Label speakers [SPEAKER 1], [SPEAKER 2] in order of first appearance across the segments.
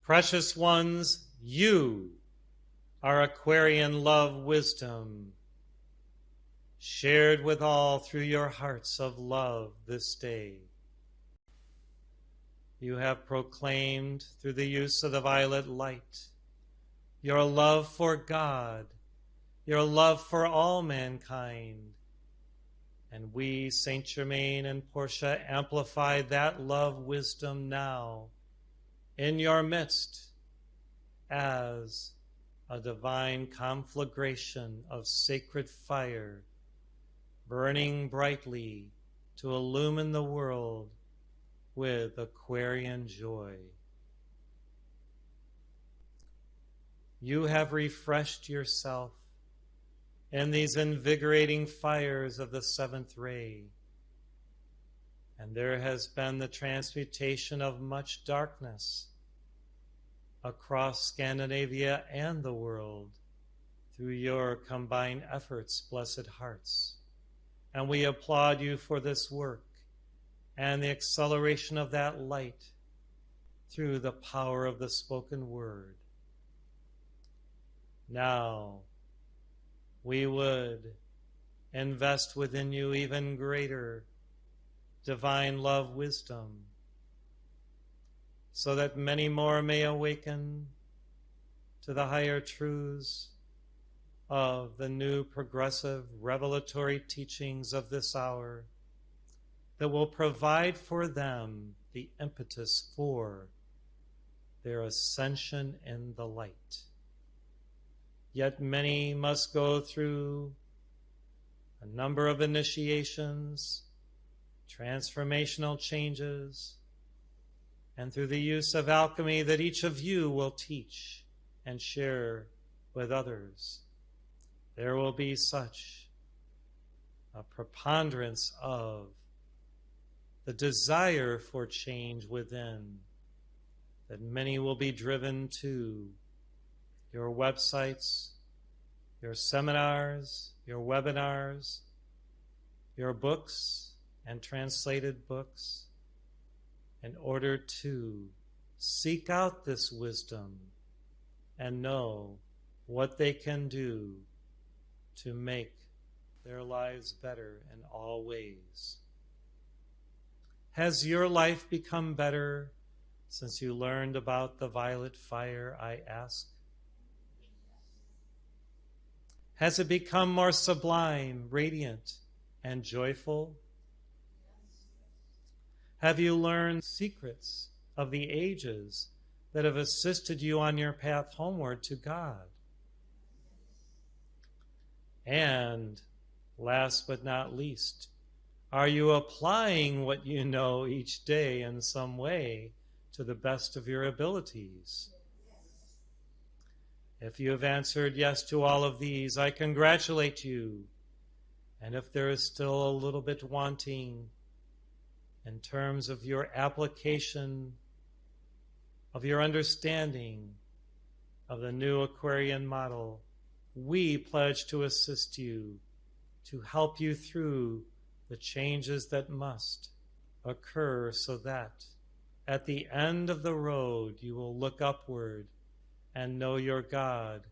[SPEAKER 1] Precious ones, you are Aquarian love wisdom, shared with all through your hearts of love this day. You have proclaimed through the use of the violet light your love for God, your love for all mankind. And we, Saint Germain and Portia, amplify that love wisdom now in your midst as a divine conflagration of sacred fire burning brightly to illumine the world with Aquarian joy. You have refreshed yourself in these invigorating fires of the seventh ray, and there has been the transmutation of much darkness across Scandinavia and the world through your combined efforts, blessed hearts. And we applaud you for this work and the acceleration of that light through the power of the spoken word. Now, we would invest within you even greater divine love wisdom, so that many more may awaken to the higher truths of the new progressive revelatory teachings of this hour that will provide for them the impetus for their ascension in the light. Yet many must go through a number of initiations, transformational changes, and through the use of alchemy that each of you will teach and share with others. There will be such a preponderance of the desire for change within that many will be driven to your websites, your seminars, your webinars, your books and translated books, in order to seek out this wisdom and know what they can do to make their lives better in all ways. Has your life become better since you learned about the violet fire, I ask? Has it become more sublime, radiant, and joyful? Have you learned secrets of the ages that have assisted you on your path homeward to God? And last but not least, are you applying what you know each day in some way to the best of your abilities? If you have answered yes to all of these, I congratulate you. And if there is still a little bit wanting in terms of your application, of your understanding of the new Aquarian model, we pledge to assist you, to help you through the changes that must occur so that at the end of the road you will look upward and know your God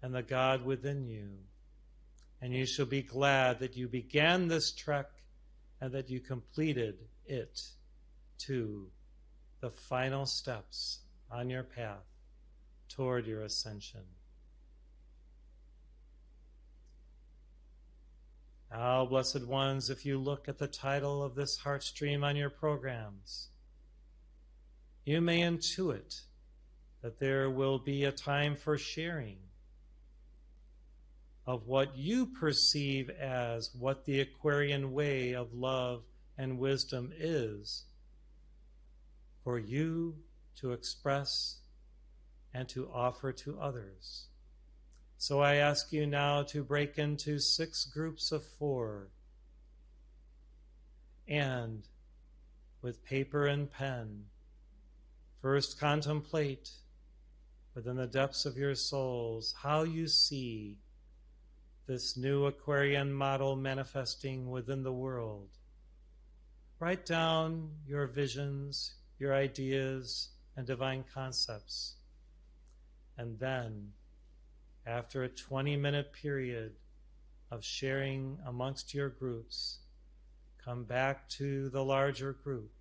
[SPEAKER 1] and the God within you. And you shall be glad that you began this trek and that you completed it to the final steps on your path toward your ascension. Now, blessed ones, if you look at the title of this heart stream on your programs, you may intuit that there will be a time for sharing of what you perceive as what the Aquarian way of love and wisdom is for you to express and to offer to others. So I ask you now to break into 6 groups of 4 and with paper and pen, first contemplate within the depths of your souls how you see this new Aquarian model manifesting within the world. Write down your visions, your ideas, and divine concepts. And then, after a 20-minute period of sharing amongst your groups, come back to the larger group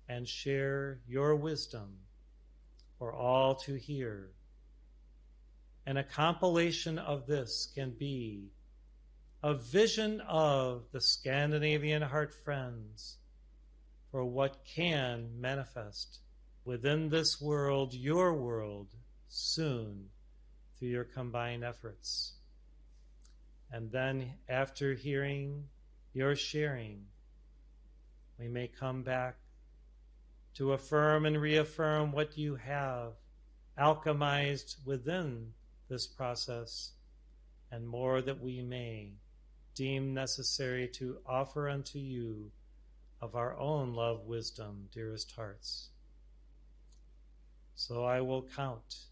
[SPEAKER 1] and share your wisdom for all to hear. And a compilation of this can be a vision of the Scandinavian Heart Friends for what can manifest within this world, your world, soon through your combined efforts. And then after hearing your sharing, we may come back to affirm and reaffirm what you have alchemized within this process, and more that we may deem necessary to offer unto you of our own love wisdom, dearest hearts. So I will count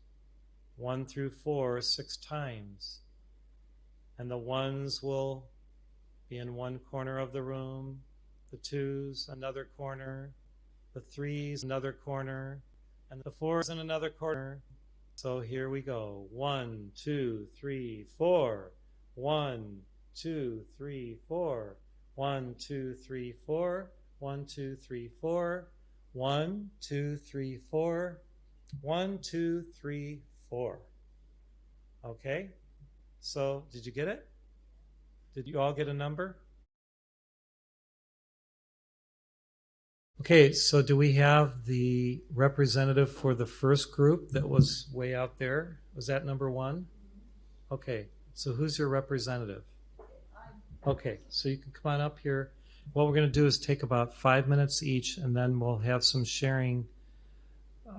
[SPEAKER 1] 1 through 4 6 times, and the ones will be in one corner of the room, the twos another corner, the threes another corner, and the fours in another corner. So here we go. 1, 2, 3, 4. 1, 2, 3, 4. 1, 2, 3, 4. 1, 2, 3, 4. 1, 2, 3, 4. 1, 2, 3, 4. Okay? So, did you get it? Did you all get a number? Okay, so do we have the representative for the first group that was way out there? Was that number 1? Okay, so who's your representative? Okay, so you can come on up here. What we're going to do is take about 5 minutes each, and then we'll have some sharing,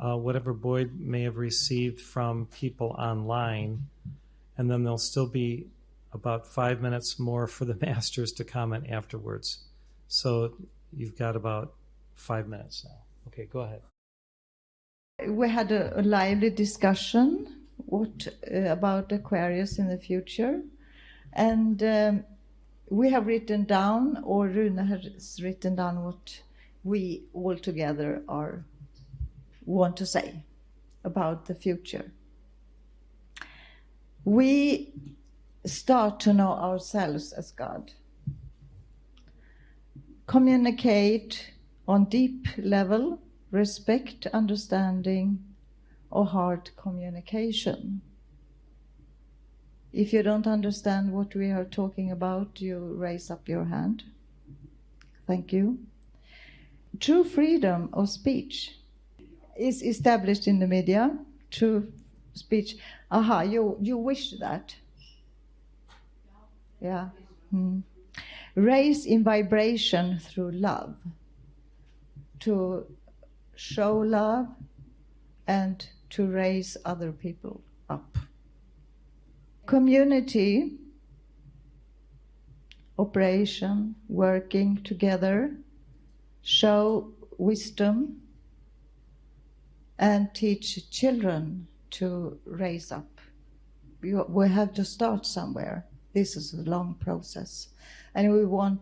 [SPEAKER 1] whatever Boyd may have received from people online, and then there'll still be about 5 minutes more for the masters to comment afterwards. So you've got about 5 minutes now. Okay, go ahead.
[SPEAKER 2] We had a lively discussion about Aquarius in the future, and we have written down, or Rune has written down, what we all together want to say about the future. We start to know ourselves as God. Communicate on deep level, respect, understanding, or heart communication. If you don't understand what we are talking about, you raise up your hand. Thank you. True freedom of speech is established in the media. True speech. Aha, you wish that? Yeah. Raise in vibration through love. To show love and to raise other people up. Community, operation, working together, show wisdom and teach children to raise up. We have to start somewhere. This is a long process. And we want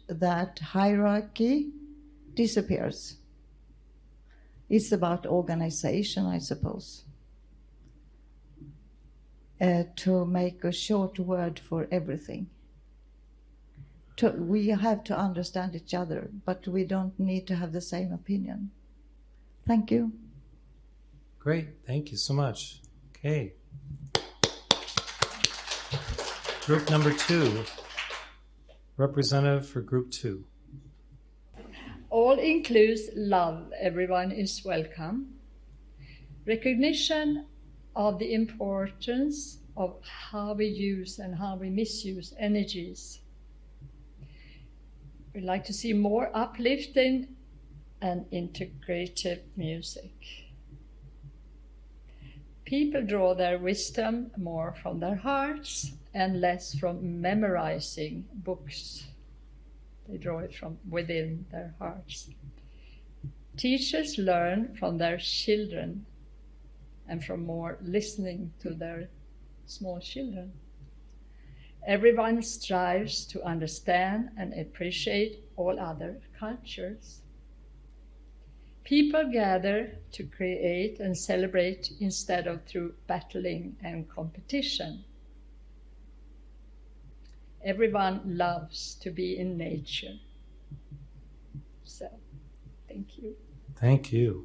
[SPEAKER 2] that hierarchy disappears. It's about organization, I suppose. To make a short word for everything. We have to understand each other, but we don't need to have the same opinion. Thank you.
[SPEAKER 1] Great, thank you so much. Okay. Group number 2, representative for group 2.
[SPEAKER 3] All includes love. Everyone is welcome. Recognition of the importance of how we use and how we misuse energies. We'd like to see more uplifting and integrative music. People draw their wisdom more from their hearts and less from memorizing books. They draw it from within their hearts. Teachers learn from their children and from more listening to their small children. Everyone strives to understand and appreciate all other cultures. People gather to create and celebrate instead of through battling and competition. Everyone loves to be in nature. So, thank you.
[SPEAKER 1] Thank you.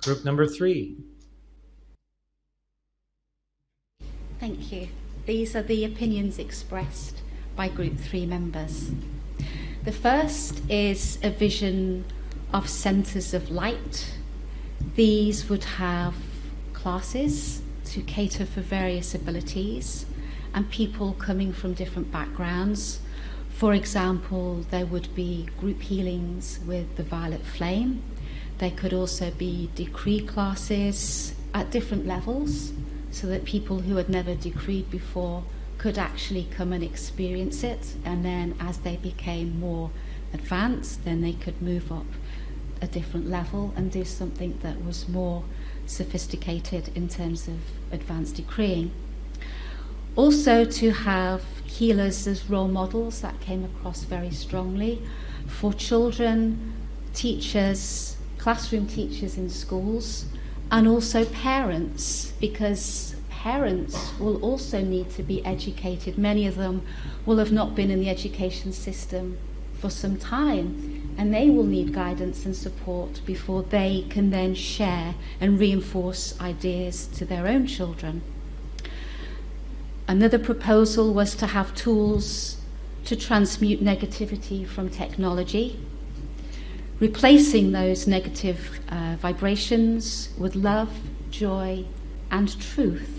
[SPEAKER 1] Group number 3.
[SPEAKER 4] Thank you. These are the opinions expressed by Group 3 members. The first is a vision of centres of light. These would have classes to cater for various abilities and people coming from different backgrounds. For example, there would be group healings with the Violet Flame. There could also be decree classes at different levels so that people who had never decreed before could actually come and experience it, and then as they became more advanced, then they could move up a different level and do something that was more sophisticated in terms of advanced decreeing. Also to have healers as role models, that came across very strongly for children, teachers, classroom teachers in schools, and also parents, because parents will also need to be educated. Many of them will have not been in the education system for some time, and they will need guidance and support before they can then share and reinforce ideas to their own children. Another proposal was to have tools to transmute negativity from technology, replacing those negative vibrations with love, joy, and truth.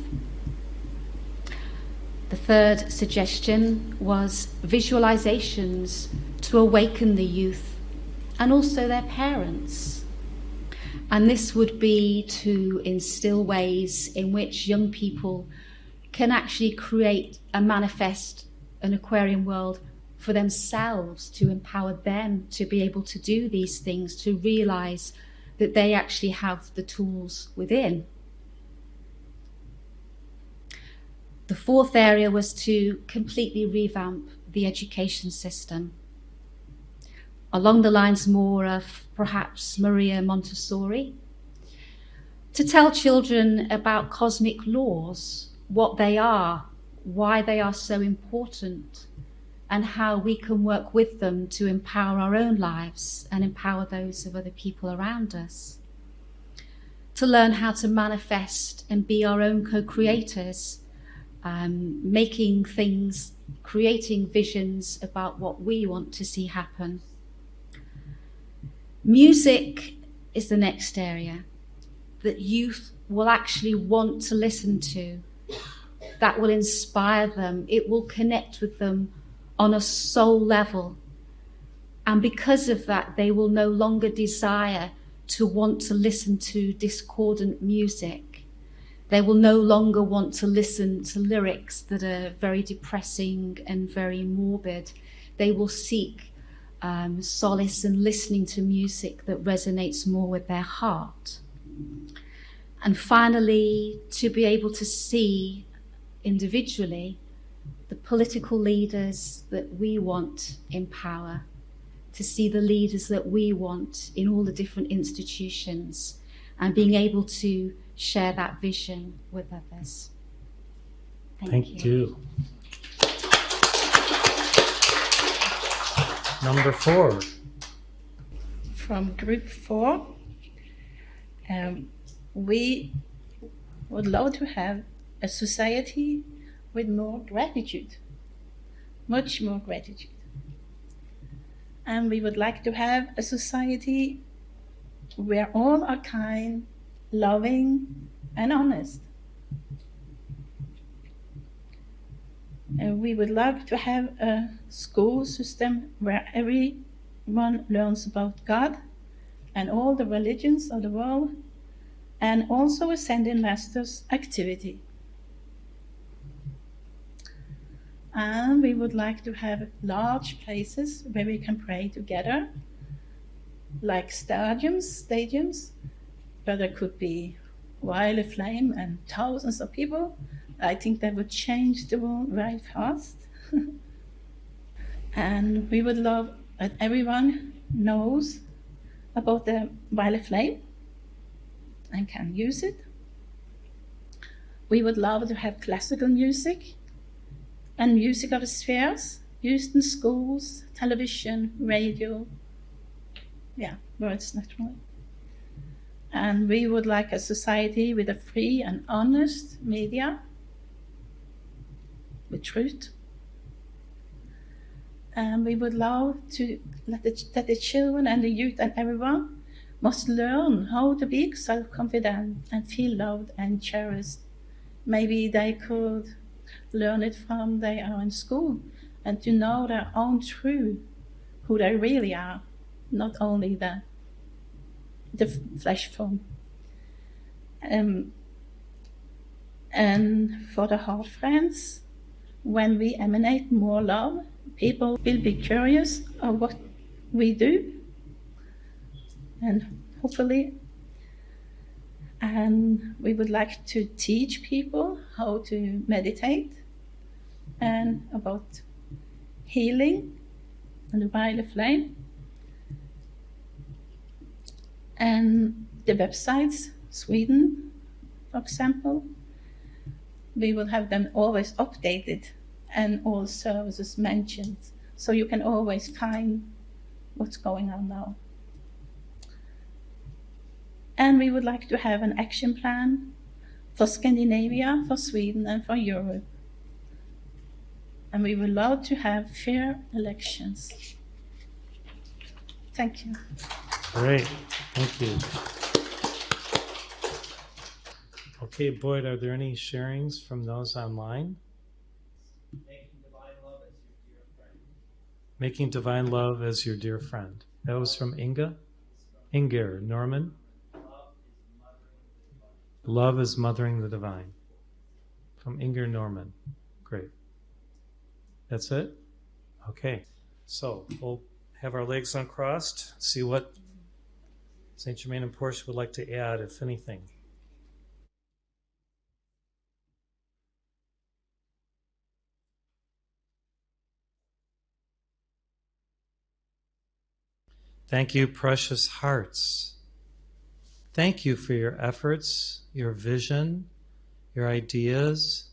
[SPEAKER 4] The third suggestion was visualizations to awaken the youth and also their parents. And this would be to instill ways in which young people can actually create and manifest an Aquarian world for themselves, to empower them to be able to do these things, to realize that they actually have the tools within. The fourth area was to completely revamp the education system, along the lines more of perhaps Maria Montessori, to tell children about cosmic laws, what they are, why they are so important, and how we can work with them to empower our own lives and empower those of other people around us. To learn how to manifest and be our own co-creators, making things, creating visions about what we want to see happen. Music is the next area that youth will actually want to listen to, that will inspire them, it will connect with them on a soul level. And because of that, they will no longer desire to want to listen to discordant music. They will no longer want to listen to lyrics that are very depressing and very morbid. They will seek solace in listening to music that resonates more with their heart. And finally, to be able to see individually the political leaders that we want in power, to see the leaders that we want in all the different institutions, and being able to share that vision with others. Thank you.
[SPEAKER 1] Number 4.
[SPEAKER 5] From Group 4, we would love to have a society with more gratitude, much more gratitude. And we would like to have a society where all are kind, loving, and honest. And we would love to have a school system where everyone learns about God and all the religions of the world, and also Ascended Masters activity. And we would like to have large places where we can pray together, like stadiums, where there could be Violet Flame and thousands of people. I think that would change the world very fast. And we would love that everyone knows about the violet flame and can use it. We would love to have classical music and music of the spheres used in schools, television, radio, words naturally. And we would like a society with a free and honest media, with truth. And we would love to that the children and the youth and everyone must learn how to be self-confident and feel loved and cherished. Maybe they could learn it from they are in school and to know their own truth, who they really are, not only the flesh form. And for the heart friends, when we emanate more love, people will be curious of what we do, and hopefully, and we would like to teach people how to meditate and about healing and the violet flame. And the websites, Sweden, for example, we will have them always updated and all services mentioned, so you can always find what's going on now. And we would like to have an action plan for Scandinavia, for Sweden, and for Europe. And we would love to have fair elections. Thank you.
[SPEAKER 1] Great, thank you. Okay, Boyd, are there any sharings from those online?
[SPEAKER 6] Making divine love as your dear friend.
[SPEAKER 1] Making divine love as your dear friend. That was from Inga? Inger. Norman? Love is mothering the divine. From Inger Norman. Great. That's it? Okay. So we'll have our legs uncrossed, see what St. Germain and Portia would like to add, if anything. Thank you, precious hearts. Thank you for your efforts, your vision, your ideas,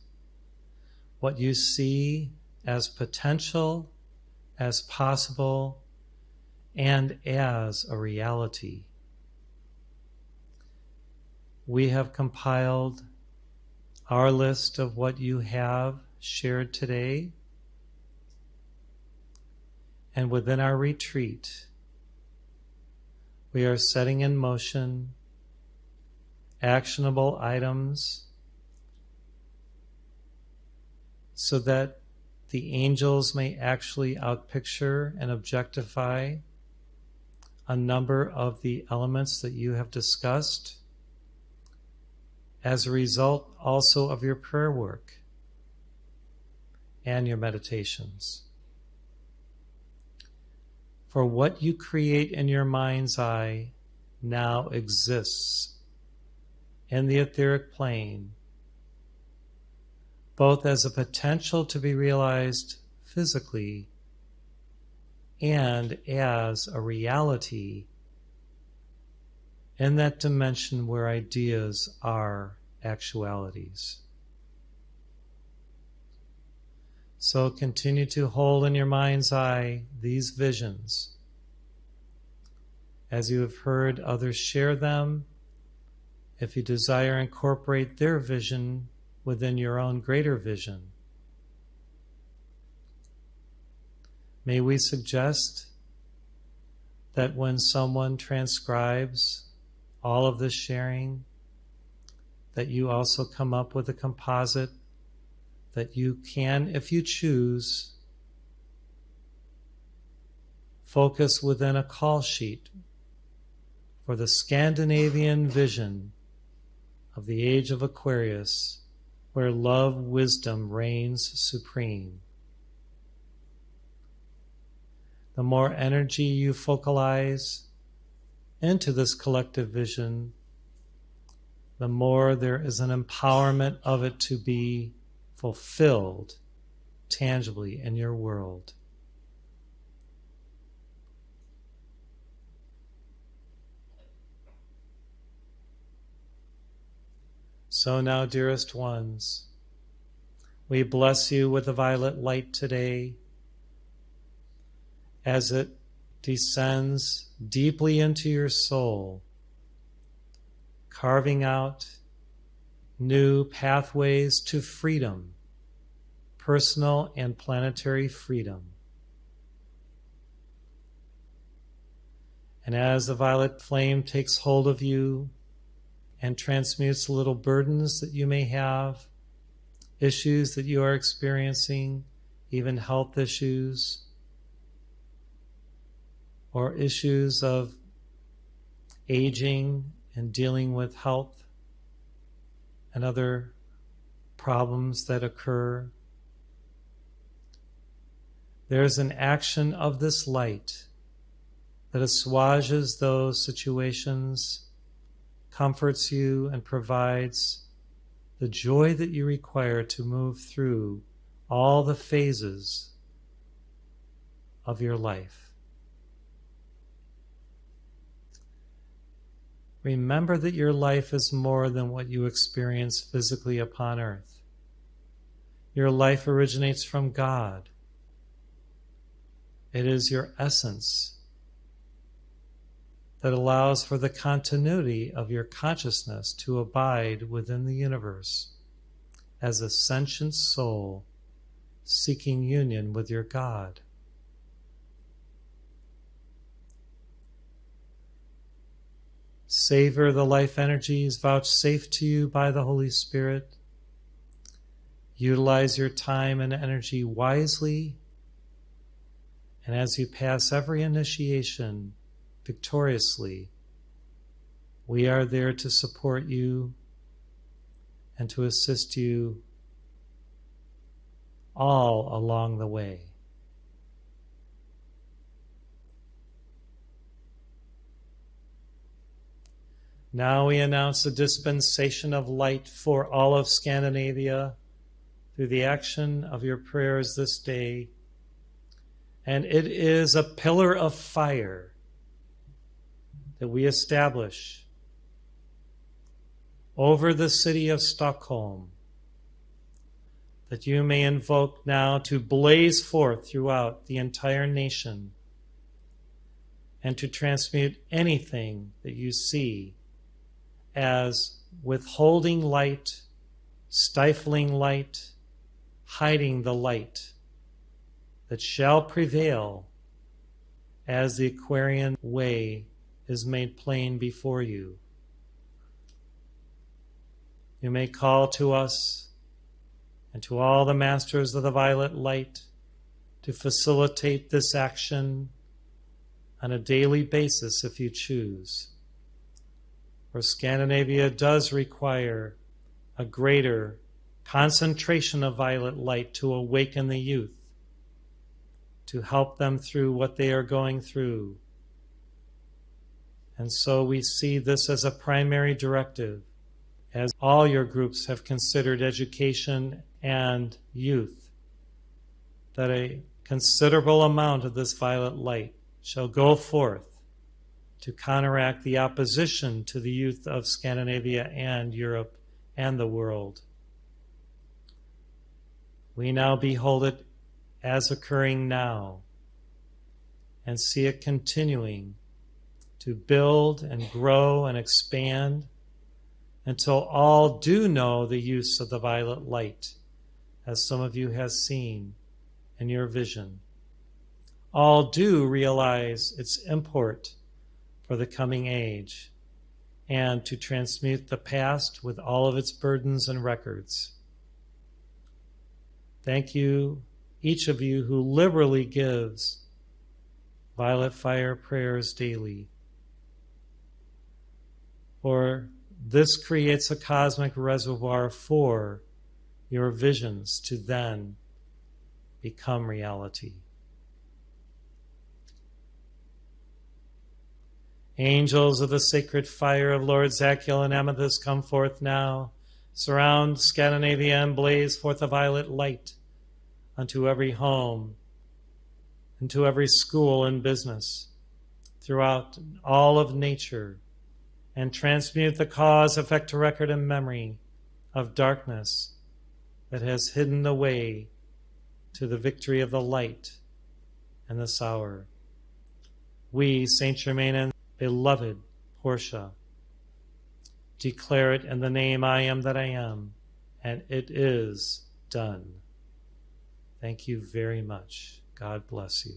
[SPEAKER 1] what you see as potential, as possible, and as a reality. We have compiled our list of what you have shared today, and within our retreat, we are setting in motion actionable items so that the angels may actually outpicture and objectify a number of the elements that you have discussed as a result also of your prayer work and your meditations. For what you create in your mind's eye now exists in the etheric plane, both as a potential to be realized physically and as a reality in that dimension where ideas are actualities. So continue to hold in your mind's eye these visions. As you have heard others share them, if you desire, incorporate their vision within your own greater vision. May we suggest that when someone transcribes all of this sharing, that you also come up with a composite that you can, if you choose, focus within a call sheet for the Scandinavian vision of the age of Aquarius, where love, wisdom reigns supreme. The more energy you focalize into this collective vision, the more there is an empowerment of it to be fulfilled tangibly in your world. So now, dearest ones, we bless you with the violet light today as it descends deeply into your soul, carving out new pathways to freedom, personal and planetary freedom. And as the violet flame takes hold of you and transmutes little burdens that you may have, issues that you are experiencing, even health issues, or issues of aging and dealing with health and other problems that occur, there's an action of this light that assuages those situations, comforts you, and provides the joy that you require to move through all the phases of your life. Remember that your life is more than what you experience physically upon earth. Your life originates from God. It is your essence that allows for the continuity of your consciousness to abide within the universe as a sentient soul seeking union with your God. Savor the life energies vouchsafed to you by the Holy Spirit. Utilize your time and energy wisely, and as you pass every initiation victoriously, we are there to support you and to assist you all along the way. Now we announce the dispensation of light for all of Scandinavia through the action of your prayers this day. And it is a pillar of fire that we establish over the city of Stockholm, that you may invoke now to blaze forth throughout the entire nation and to transmute anything that you see as withholding light, stifling light, hiding the light that shall prevail as the Aquarian way is made plain before you. You may call to us and to all the masters of the violet light to facilitate this action on a daily basis if you choose. For Scandinavia does require a greater concentration of violet light to awaken the youth, to help them through what they are going through. And so we see this as a primary directive, as all your groups have considered education and youth, that a considerable amount of this violet light shall go forth to counteract the opposition to the youth of Scandinavia and Europe and the world. We now behold it as occurring now and see it continuing to build and grow and expand until all do know the use of the violet light, as some of you have seen in your vision. All do realize its import for the coming age and to transmute the past with all of its burdens and records. Thank you, each of you who liberally gives violet fire prayers daily. For this creates a cosmic reservoir for your visions to then become reality. Angels of the sacred fire of Lord Zachiel and Amethyst, come forth now, surround Scandinavia and blaze forth a violet light unto every home, into every school and business, throughout all of nature, and transmute the cause, effect, record, and memory of darkness that has hidden the way to the victory of the light in this hour. We, Saint Germain and beloved Portia, declare it in the name I am that I am, and it is done. Thank you very much. God bless you.